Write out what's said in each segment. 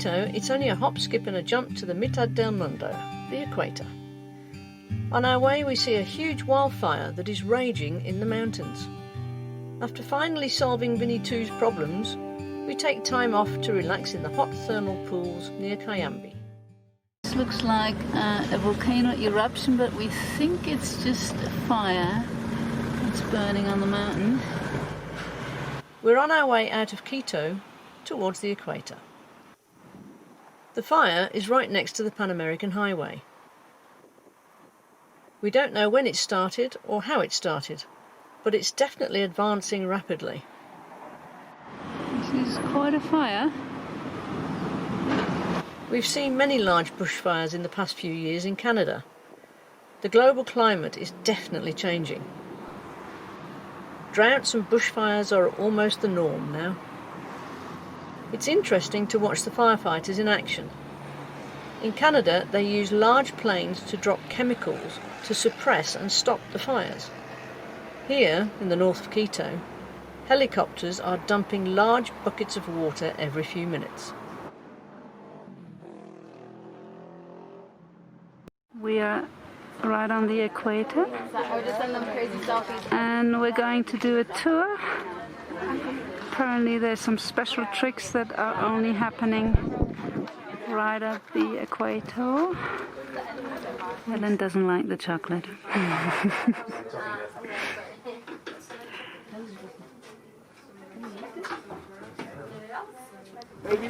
Quito, it's only a hop, skip and a jump to the Mitad Del Mundo, the equator. On our way we see a huge wildfire that is raging in the mountains. After finally solving Vinny 2's problems, we take time off to relax in the hot thermal pools near Cayambe. This looks like a volcano eruption, but we think it's just a fire that's burning on the mountain. We're on our way out of Quito towards the equator. The fire is right next to the Pan American Highway. We don't know when it started or how it started, but it's definitely advancing rapidly. This is quite a fire. We've seen many large bushfires in the past few years in Canada. The global climate is definitely changing. Droughts and bushfires are almost the norm now. It's interesting to watch the firefighters in action. In Canada, they use large planes to drop chemicals to suppress and stop the fires. Here, in the north of Quito, helicopters are dumping large buckets of water every few minutes. We are right on the equator and we're going to do a tour. Apparently there's some special tricks that are only happening right at the equator. Ellen doesn't like the chocolate. Baby,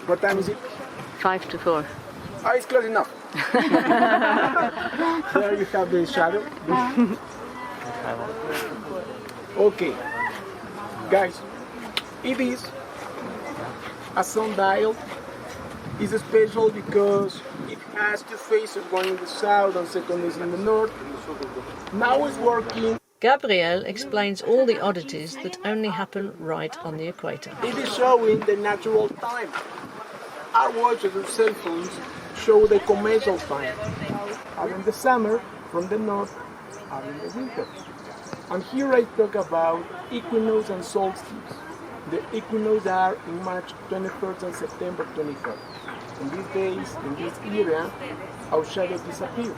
what time is it? 5 to 4. Oh, it's close enough. There you have the shadow. Okay, guys, it is a sundial. It's special because it has two faces, one in the south and second is in the north. Now it's working. Gabriel explains all the oddities that only happen right on the equator. It is showing the natural time. Our watches and cell phones show the commercial time. Are in the summer from the north, are in the winter. And here I talk about equinox and solstice. The equinox are in March 21st and September 23rd. In these days, in this area, our shadow disappears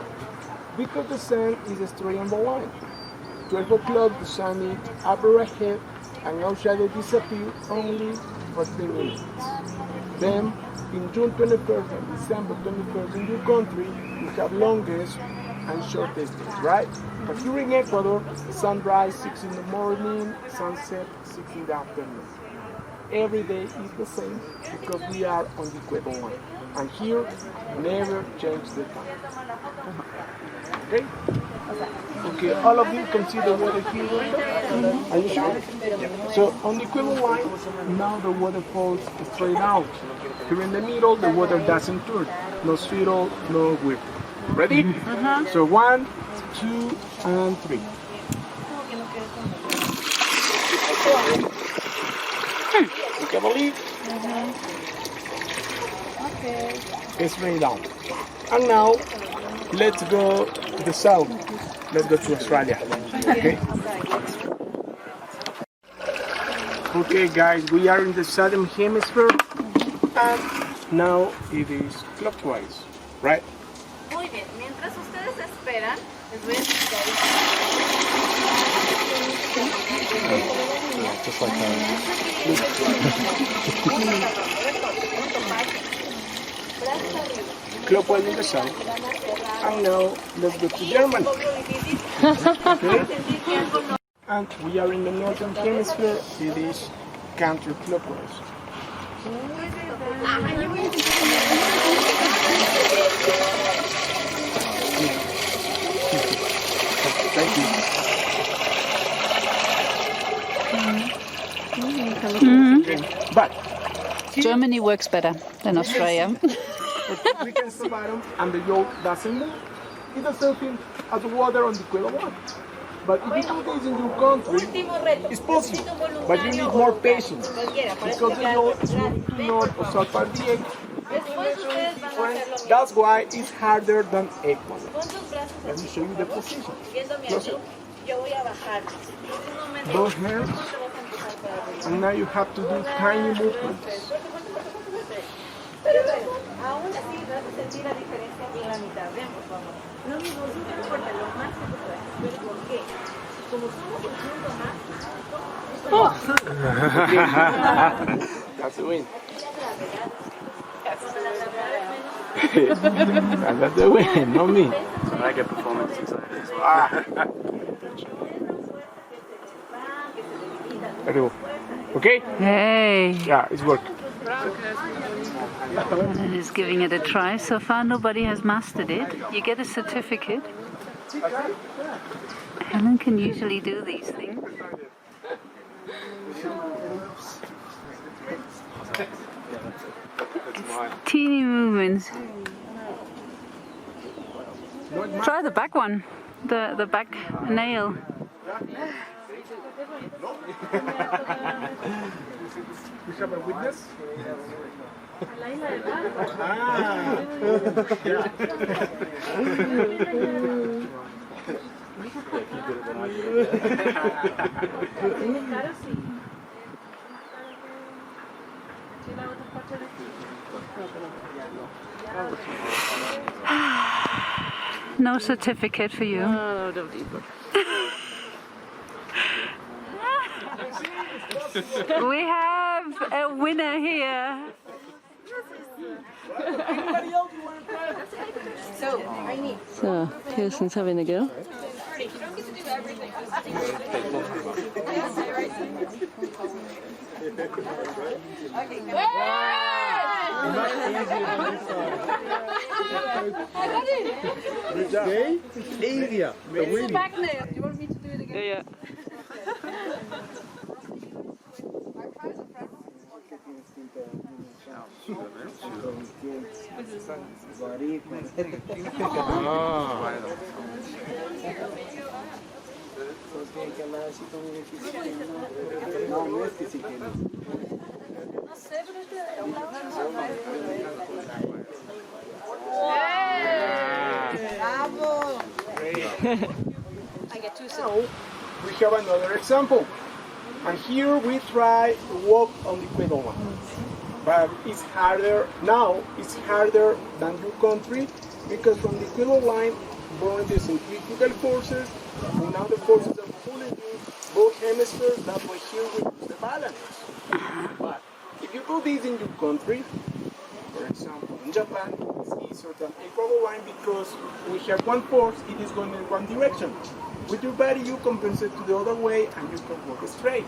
because the sun is straight on the line. 12 o'clock, the sun is upper ahead, and our shadow disappears only for 3 minutes. Then, in June 21st and December 21st in your country, you have longest and shortest days, right? But here in Ecuador, sunrise 6 in the morning, sunset 6 in the afternoon. Every day is the same because we are on the equator line. And here, never change the time. Okay? Okay, all of you can see the water here. Are you sure? Yeah. So on the equator line, now the water falls straight out. Here in the middle, the water doesn't turn. No swirl, no whip. Ready? So 1, 2, and 3. You can believe? Okay. It's way down. And now, let's go to the south. Let's go to Australia. Okay? Okay, guys, we are in the southern hemisphere. And now it is clockwise, right? Muy bien, mientras ustedes esperan, les voy a explicar. Just like that. Clockwise in the south. And now let's go to Germany. Okay? And we are in the northern hemisphere. It is counterclockwise. Thank you. But Germany works better than Australia. we can survive them and the yolk doesn't move. It doesn't feel as water on the equator one. But if you do this in your country, it's possible. But you need more patience. Because the yolk is moving to north or south part of the egg. That's why it's harder than egg one. Let me show you the position. Closer. Both hands. And now you have to do tiny movements. sentir la diferencia aquí en la mitad. Ven, por favor. Lo mismo, súper fuerte, lo más que puedas. ¿Pero por qué? Como somos el mundo más... That's the win. That's the win, not me. I get performance anxiety as well. There you go. Okay? Hey, Yeah, it's working. and is giving it a try. So far, nobody has mastered it. You get a certificate. Helen can usually do these things. Teeny movements. Try the back one, the back nail. We have a witness? No certificate for you. No, don't even. We have a winner here. So, Kirsten's having a go. Okay? Area. It's back there. You want me to do it again? Yeah. Now we have another example. And here we try to walk on the equator line. But it's harder now, it's harder than your country because from the equator line born the centrifugal forces, and now the forces are pulling you both hemispheres, that way here we lose the balance. But if you do this in your country, for example in Japan, it's easier than equator line because we have one force, it is going in one direction. With your body you compensate to the other way and you can walk straight.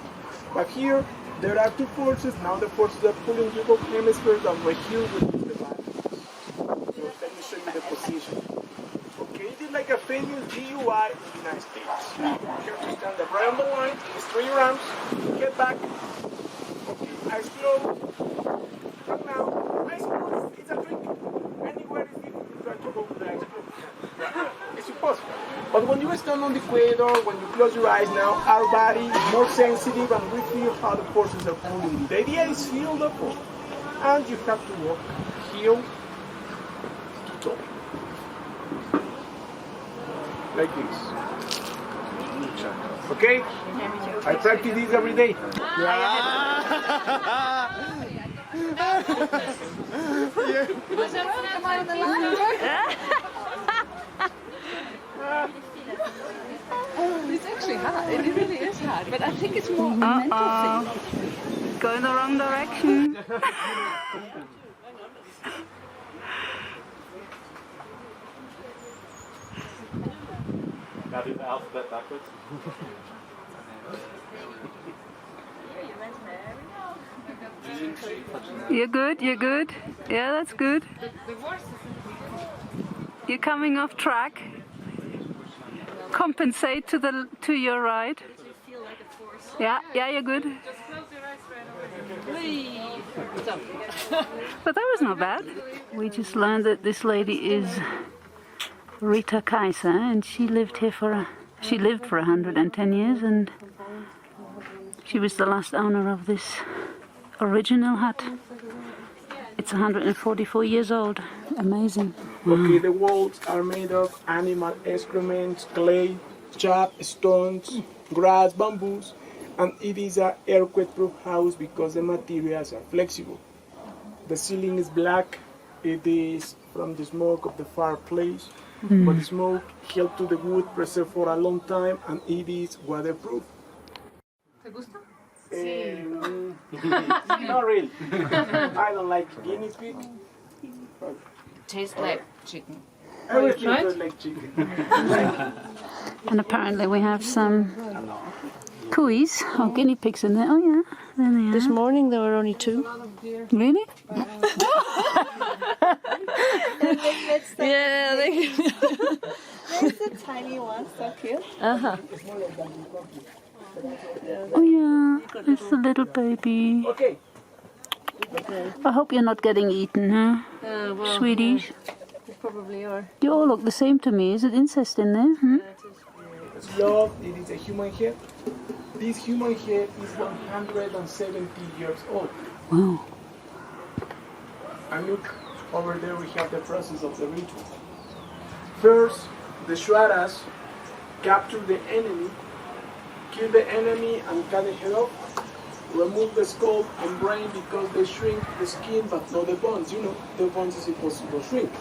But here there are two forces, now the forces are pulling you both hemispheres, that way here we lose the balance. So let me show you the position. Okay, it is like a famous DUI in the United States. You have to stand up right on the line, straight your arms, get back. Okay, eyes closed. And now, eyes closed, it's a trick. Anywhere is difficult to try to go with the eyes closed. It's impossible. But when you stand on the equator, when you close your eyes now, our body is more sensitive and we feel how the forces are pulling you. The idea is feel the pull. And you have to walk heel to toe. Like this. Okay? I practice this every day. It's actually hard. It really is hard. But I think it's more a mental thing. Go in the wrong direction. Now do the alphabet backwards. You're good, you're good. Yeah, that's good. You're coming off track. Compensate to your right. Yeah, you're good. But that was not bad. We just learned that this lady is Rita Kaiser, and she lived for 110 years, and she was the last owner of this original hut. It's 144 years old. Amazing. Okay, the walls are made of animal excrements, clay, chaff, stones, grass, bamboos, and it is an earthquake-proof house because the materials are flexible. The ceiling is black. It is from the smoke of the fireplace. But the smoke helps to the wood preserve for a long time, and it is waterproof. ¿Te gusta? Not really. I don't like guinea pig. Tastes like chicken. Everything tastes like chicken. And apparently we have some cuis or guinea pigs in there. Oh yeah, there they are. This morning there were only 2. Really? Yeah, There's the tiny one, so cute. Oh yeah, it's a little baby. Okay. I hope you're not getting eaten, huh? well, Sweeties. you probably are. You all look the same to me. Is it incest in there? Love, it is a human head. This human head is 170 years old. Wow. And look, over there we have the process of the ritual. First, the Shwaras capture the enemy, kill the enemy and cut the head off, remove the skull and brain because they shrink the skin but not the bones. You know, the bones is supposed to shrink.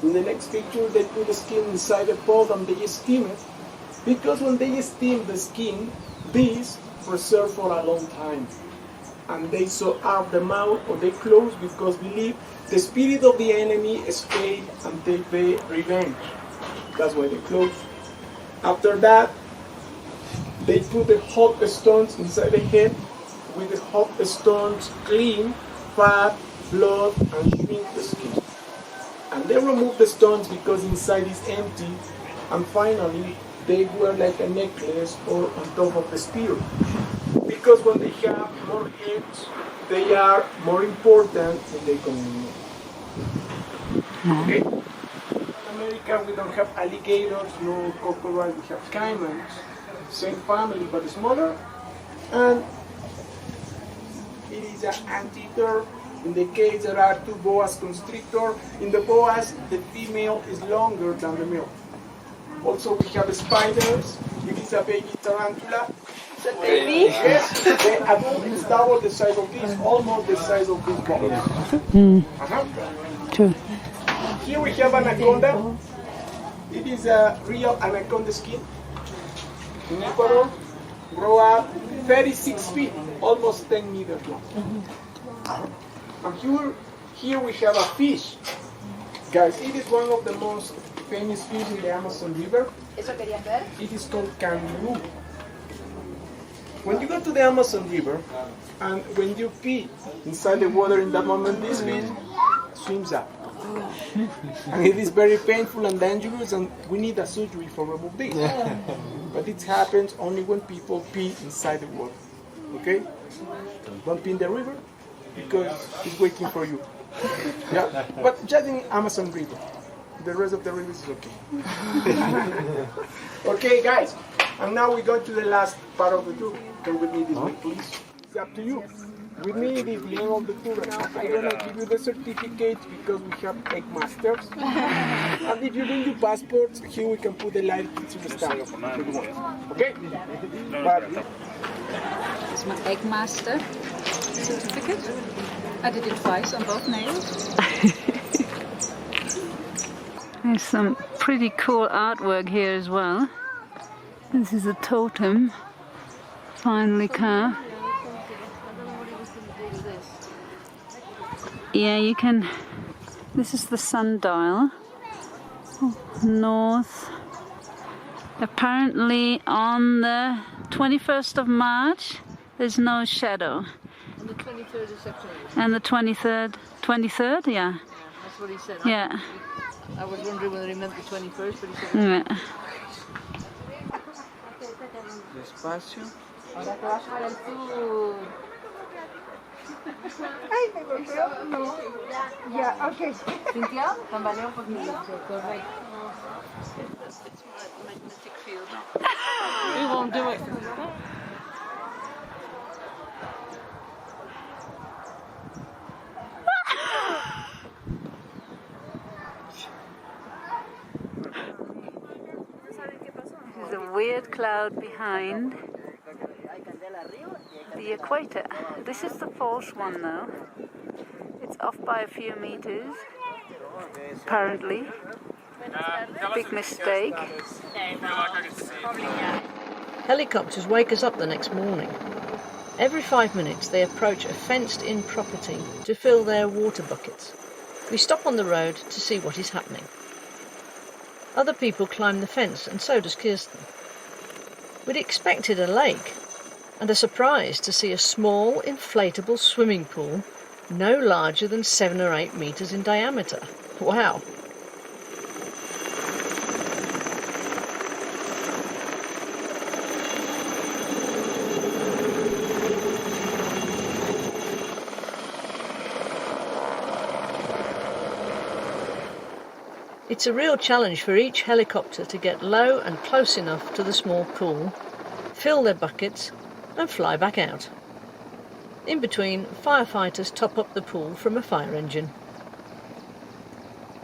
In the next picture, they put the skin inside the pot and they steam it, because when they steam the skin, these preserve for a long time. And they sew up the mouth or they close because believe the spirit of the enemy escape and take the revenge. That's why they close. After that, they put the hot stones inside the head. With the hot stones clean fat, blood, and shrink the skin. And they remove the stones because inside is empty. And finally, they wear like a necklace or on top of the spear. Because when they have more heads, they are more important in the community. Okay? In America, we don't have alligators, no crocodiles, we have caimans. Same family, but smaller. And it is an anteater. In the case, there are 2 boas constrictor. In the boas, the female is longer than the male. Also, we have spiders. It is a baby tarantula. The baby? Yes, it's double the size of this, almost the size of this ball. True. Here we have anaconda. It is a real anaconda skin. In Ecuador, grow up 36 feet, almost 10 meters long. And here we have a fish. Guys, it is one of the most famous fish in the Amazon River. It is called kangaroo. When you go to the Amazon River, and when you pee inside the water in that moment, this fish swims up. And it is very painful and dangerous, and we need a surgery for remove this. But it happens only when people pee inside the water. Okay? Don't pee in the river, because it's waiting for you. Yeah? But just in Amazon River. The rest of the river is okay. Okay, guys. And now we go to the last part of the tour. Come with me this way, please. It's up to you. With me, it is the end of the tour. Now I'm gonna give you the certificate because we have egg masters. And if you bring your passports, here we can put the light to the stamp. Okay? But It's my egg master certificate. I did it twice on both nails. There's some pretty cool artwork here as well. This is a totem, finely carved. Yeah, you can. This is the sundial. North. Apparently on the 21st of March, there's no shadow. And the 23rd of September. And the 23rd, yeah. That's what he said. Yeah. I was wondering whether he meant the 21st, but he said. Yeah. Despacio. Ahora te vas para el sur. Ay, me golpeó. No. Ya, ok. ¿Sintió? Tambaleó un poquito. Correcto. It's magnetic field. We won't do it. There's a weird cloud behind the equator. This is the false one though. It's off by a few meters. apparently. Big mistake. Helicopters wake us up the next morning. Every 5 minutes they approach a fenced-in property to fill their water buckets. We stop on the road to see what is happening. Other people climb the fence, and so does Kirsten. We'd expected a lake, and are surprised to see a small inflatable swimming pool no larger than 7 or 8 metres in diameter. Wow! It's a real challenge for each helicopter to get low and close enough to the small pool, fill their buckets and fly back out. In between, firefighters top up the pool from a fire engine.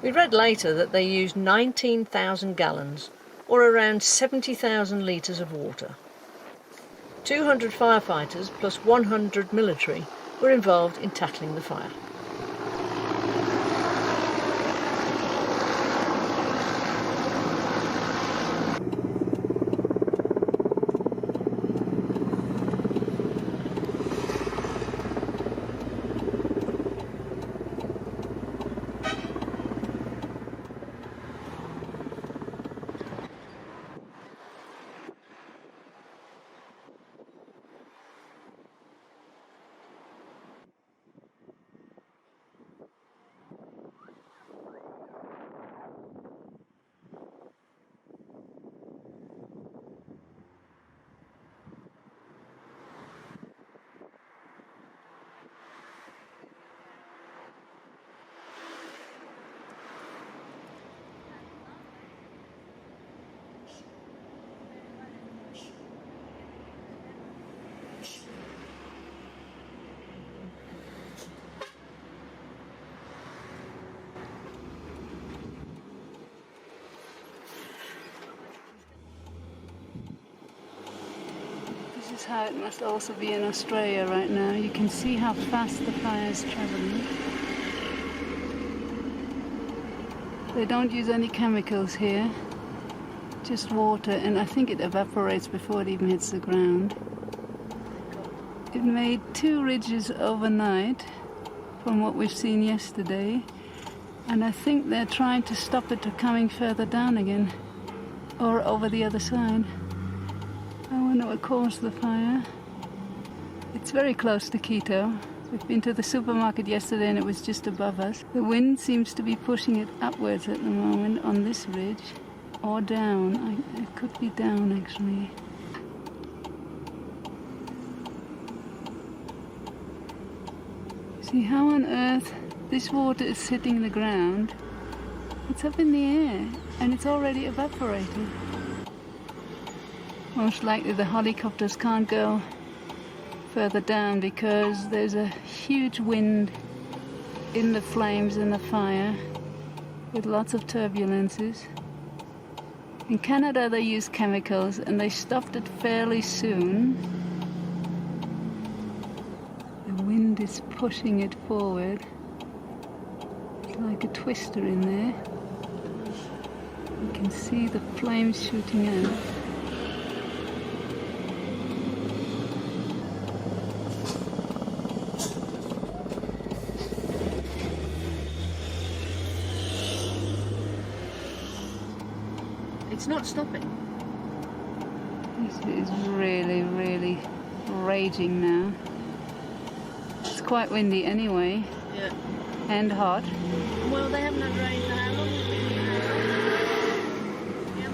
We read later that they used 19,000 gallons, or around 70,000 litres of water. 200 firefighters plus 100 military were involved in tackling the fire. This is how it must also be in Australia right now. You can see how fast the fire is traveling. They don't use any chemicals here, just water, and I think it evaporates before it even hits the ground. It made 2 ridges overnight from what we've seen yesterday, and I think they're trying to stop it from coming further down again, or over the other side. I wonder what caused the fire. It's very close to Quito. We've been to the supermarket yesterday and it was just above us. The wind seems to be pushing it upwards at the moment on this ridge, or down. It could be down actually. See how on earth this water is hitting the ground? It's up in the air and it's already evaporated. Most likely the helicopters can't go further down because there's a huge wind in the flames and the fire with lots of turbulences. In Canada they use chemicals and they stopped it fairly soon. The wind is pushing it forward. It's like a twister in there. You can see the flames shooting out. It's not stopping. This is really, really raging now. It's quite windy anyway. Yeah. And hot. Well, they haven't had rain for how long? Yeah.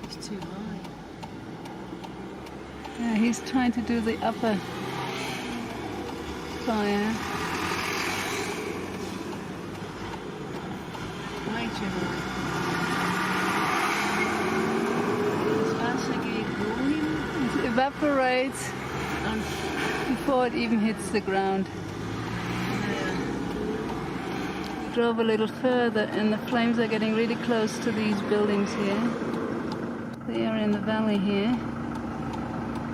It's too high. Yeah, he's trying to do the upper fire. Way too high. It evaporates before it even hits the ground. We drove a little further and the flames are getting really close to these buildings here. They are in the valley here.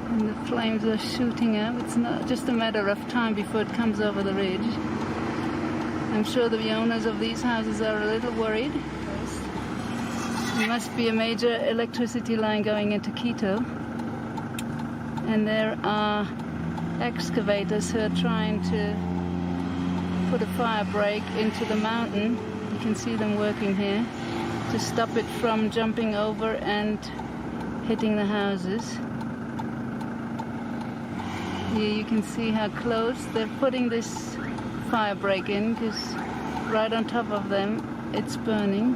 And the flames are shooting up. It's not just a matter of time before it comes over the ridge. I'm sure the owners of these houses are a little worried. There must be a major electricity line going into Quito. And there are excavators who are trying to put a fire break into the mountain. You can see them working here to stop it from jumping over and hitting the houses. Here you can see how close they're putting this fire break in, because right on top of them it's burning.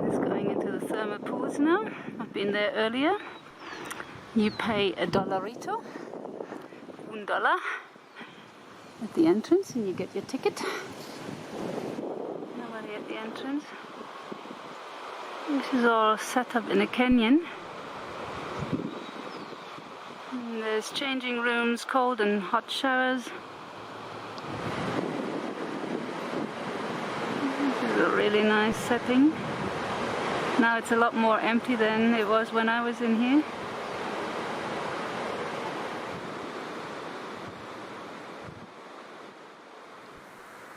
It's going into the thermal pools now. I've been there earlier. You pay $1 $1 at the entrance and you get your ticket. Nobody at the entrance. This is all set up in a canyon. And there's changing rooms, cold and hot showers. This is a really nice setting. Now it's a lot more empty than it was when I was in here.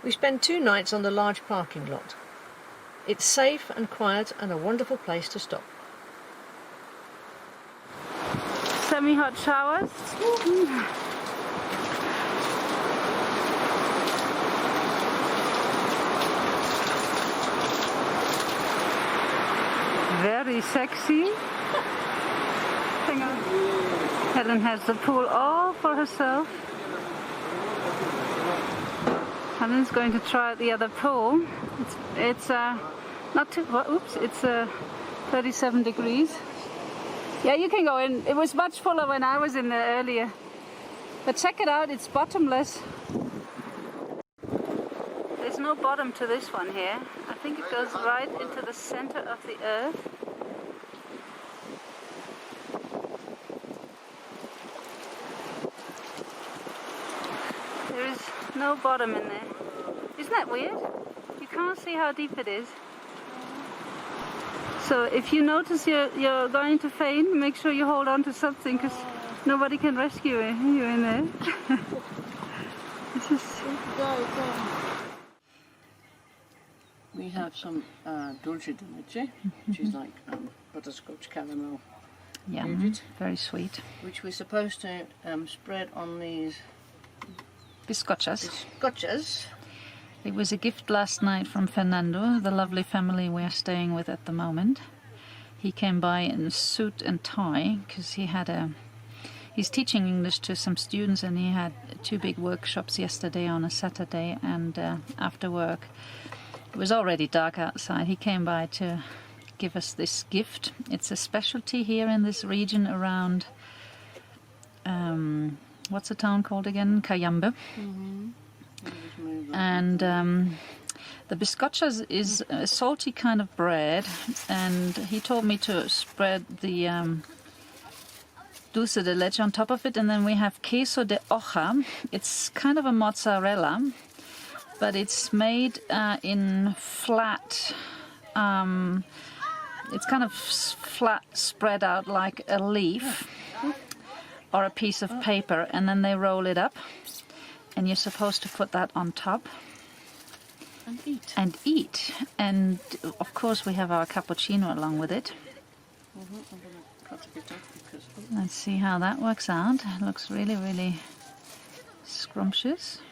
We spend 2 nights on the large parking lot. It's safe and quiet and a wonderful place to stop. Semi-hot showers. Very sexy. Hang on. Helen has the pool all for herself. Helen's going to try the other pool. It's not too. Oops! It's 37 degrees. Yeah, you can go in. It was much fuller when I was in there earlier. But check it out. It's bottomless. There's no bottom to this one here. I think it goes right into the center of the earth. There is no bottom in there. Isn't that weird? You can't see how deep it is. So if you notice you're going to faint, make sure you hold on to something, because nobody can rescue you in there. It's just... We have some dulce de leche, which is like butterscotch caramel. Yeah, very sweet. Which we're supposed to spread on these Bizcochos. It was a gift last night from Fernando, the lovely family we are staying with at the moment. He came by in suit and tie because he's teaching English to some students, and he had 2 big workshops yesterday on a Saturday, and after work, it was already dark outside. He came by to give us this gift. It's a specialty here in this region around, what's the town called again? Cayambe. Mm-hmm. And the bizcochos is a salty kind of bread, and he told me to spread the dulce de leche on top of it, and then we have queso de hoja. It's kind of a mozzarella, but it's made in flat, it's kind of flat spread out like a leaf or a piece of paper, and then they roll it up. And you're supposed to put that on top and eat. And of course we have our cappuccino along with it. I'm going to cut a bit off because... Let's see how that works out. It looks really, really scrumptious.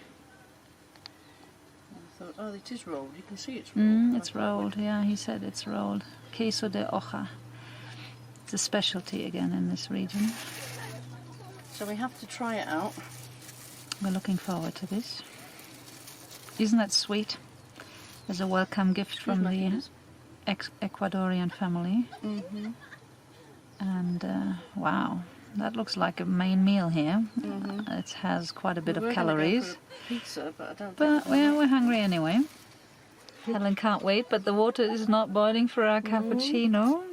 I thought, oh, it is rolled. You can see it's rolled. It's rolled, yeah, he said it's rolled. Queso de hoja. It's a specialty again in this region. So we have to try it out. We're looking forward to this. Isn't that sweet? As a welcome gift from the Ecuadorian family. Mm-hmm. And wow, that looks like a main meal here. Mm-hmm. It has quite a bit of We're calories. go for a pizza, but I don't But think we're hungry anyway. Helen can't wait, but the water is not boiling for our cappuccino.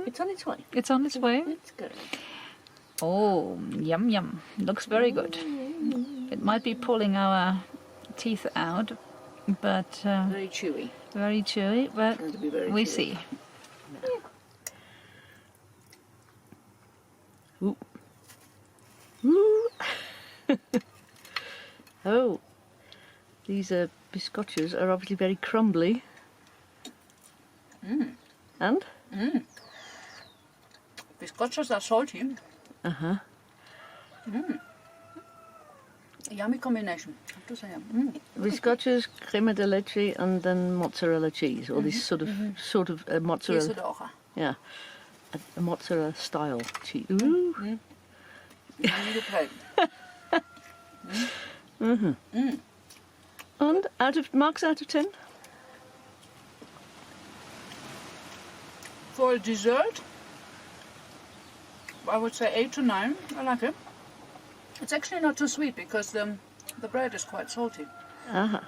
it's on its way. It's on its way. It's good. Oh, yum yum. Looks very good. It might be pulling our teeth out, but Very chewy. very chewy, but Going to be very we chewy. see. Ooh. Oh, these bizcochos are obviously very crumbly. And? Bizcochos are salty. Uh-huh. Yummy combination, I have to say. Bizcochos, crema de leche, and then mozzarella cheese, or this sort of mozzarella. Queso de hoja. Yeah, a mozzarella style cheese. Ooh. Little plate. And marks out of 10? For a dessert, I would say 8 to 9. I like it. It's actually not too sweet because the bread is quite salty. Uh-huh.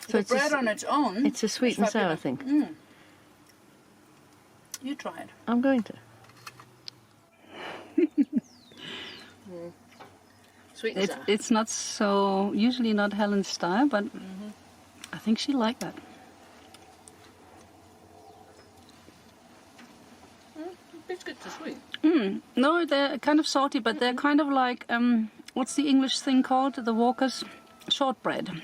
So The bread on its own. It's a sweet and sour thing. You try it. I'm going to. Sweet and sour. It's not so, usually not Helen's style, but I think she liked that. Biscuits are sweet. No, they're kind of salty, but they're kind of like, what's the English thing called? The Walker's shortbread.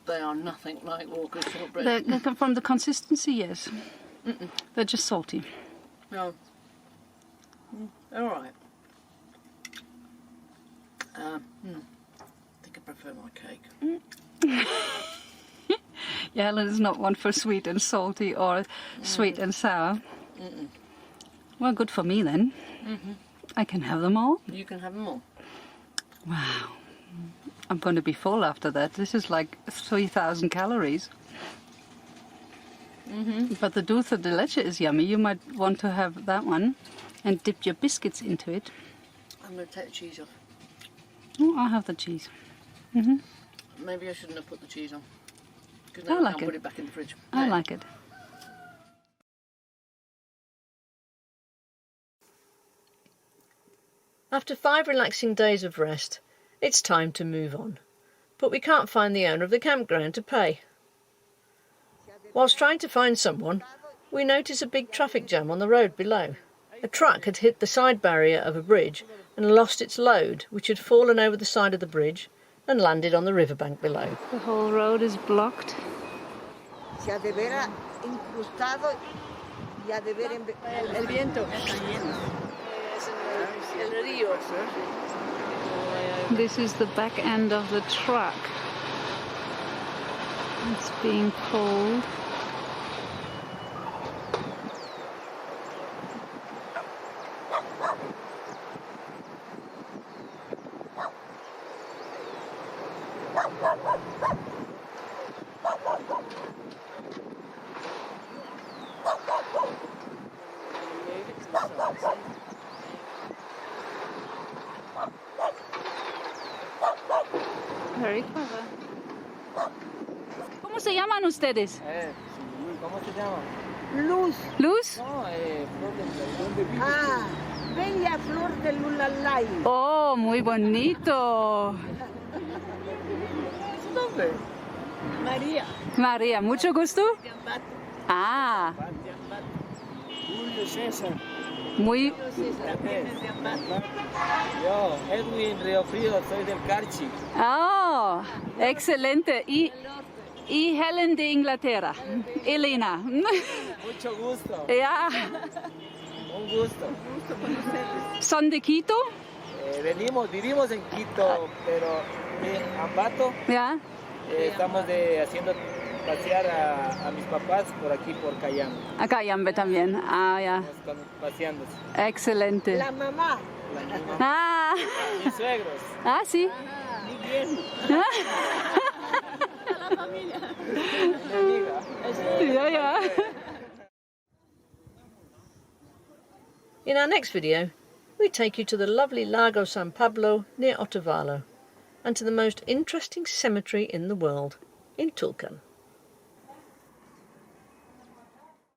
They are nothing like Walker's shortbread. They're from the consistency, yes. They're just salty. No. They're alright. I think I prefer my cake. Yeah, Helen is not one for sweet and salty or sweet and sour. Well, good for me then. I can have them all. You can have them all. Wow. I'm going to be full after that. This is like 3,000 calories. But the dulce de leche is yummy. You might want to have that one and dip your biscuits into it. I'm going to take the cheese off. Oh, I'll have the cheese. Maybe I shouldn't have put the cheese on. Because I now I like can't it. put it back in the fridge. I like it. After 5 relaxing days of rest, it's time to move on. But we can't find the owner of the campground to pay. Whilst trying to find someone, we notice a big traffic jam on the road below. A truck had hit the side barrier of a bridge and lost its load, which had fallen over the side of the bridge and landed on the riverbank below. The whole road is blocked. Se ha de ver incrustado y ha de ver El viento. El río. This is the back end of the truck. It's being pulled. Very clever. ¿Cómo se llaman ustedes? ¿Cómo se llama? luz. ¿Luz? No, flor de Ah, bella flor de lulalay. Oh, muy bonito. ¿Su nombre? María. María, mucho gusto. Ah, Julio César. muy... Yo, Edwin Río Frío, soy del Carchi. Oh, excelente. Y Helen de Inglaterra. Elena. Mucho gusto. Ya. Un gusto. ¿Son de Quito? Vivimos en Quito, pero en Ambato Ya. estamos haciendo pasear a mis papás por aquí, por Cayambe. A Cayambe también. Ah, ya. Estamos paseándose. Excelente. La mamá. Ah, Mis suegros. ah, sí. Ya, ya. In our next video, we take you to the lovely Lago San Pablo near Otavalo and to the most interesting cemetery in the world, in Tulcan.